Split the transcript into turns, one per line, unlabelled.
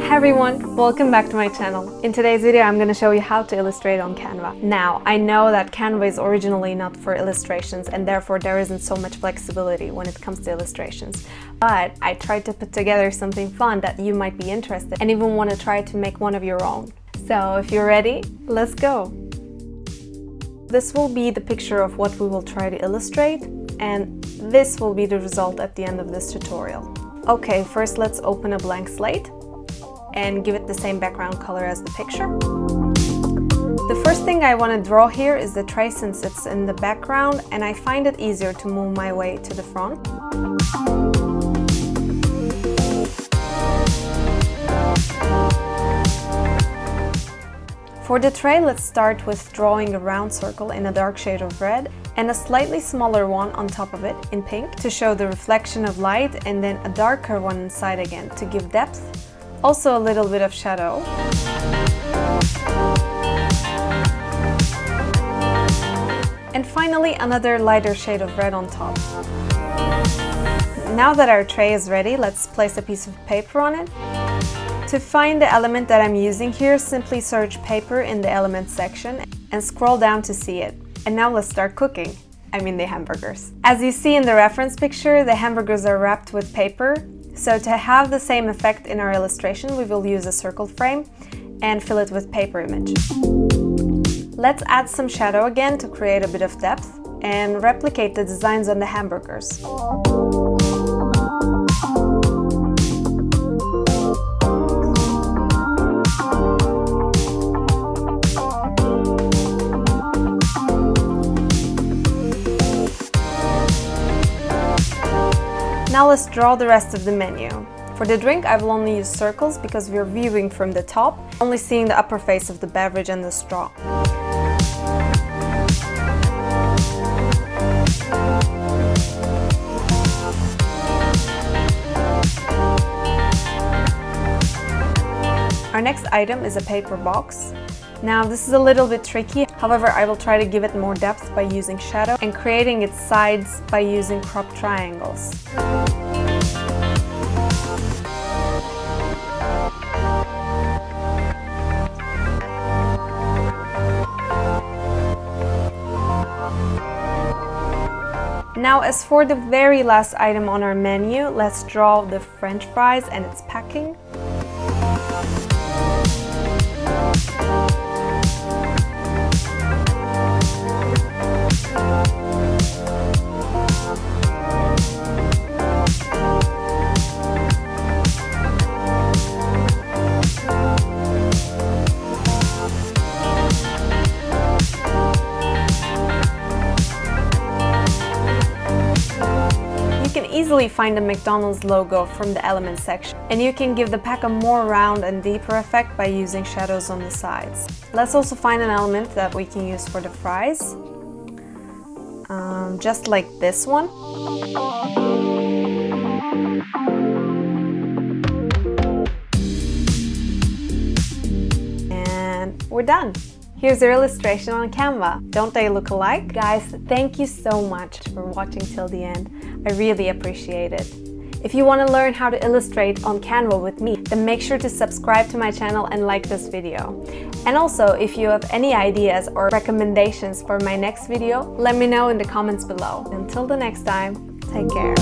Hi everyone, welcome back to my channel. In today's video I'm going to show you how to illustrate on Canva. Now, I know that Canva is originally not for illustrations and therefore there isn't so much flexibility when it comes to illustrations. But I tried to put together something fun that you might be interested and even want to try to make one of your own. So if you're ready, let's go! This will be the picture of what we will try to illustrate, and this will be the result at the end of this tutorial. Okay, first let's open a blank slate and give it the same background color as the picture. The first thing I want to draw here is the tray since it's in the background and I find it easier to move my way to the front. For the tray, let's start with drawing a round circle in a dark shade of red and a slightly smaller one on top of it in pink to show the reflection of light, and then a darker one inside again to give depth. Also a little bit of shadow. And finally another lighter shade of red on top. Now that our tray is ready, let's place a piece of paper on it. To find the element that I'm using here, simply search paper in the elements section and scroll down to see it. And now let's start cooking. I mean the hamburgers. As you see in the reference picture, the hamburgers are wrapped with paper. So to have the same effect in our illustration, we will use a circle frame and fill it with paper image. Let's add some shadow again to create a bit of depth and replicate the designs on the hamburgers. Now let's draw the rest of the menu. For the drink, I will only use circles because we're viewing from the top, only seeing the upper face of the beverage and the straw. Our next item is a paper box. Now this is a little bit tricky, however I will try to give it more depth by using shadow and creating its sides by using cropped triangles. Now as for the very last item on our menu, let's draw the French fries and its packing. You can easily find the McDonald's logo from the elements section, and you can give the pack a more round and deeper effect by using shadows on the sides. Let's also find an element that we can use for the fries, just like this one. And we're done! Here's your illustration on Canva. Don't they look alike? Guys, thank you so much for watching till the end. I really appreciate it. If you want to learn how to illustrate on Canva with me, then make sure to subscribe to my channel and like this video. And also, if you have any ideas or recommendations for my next video, let me know in the comments below. Until the next time, take care.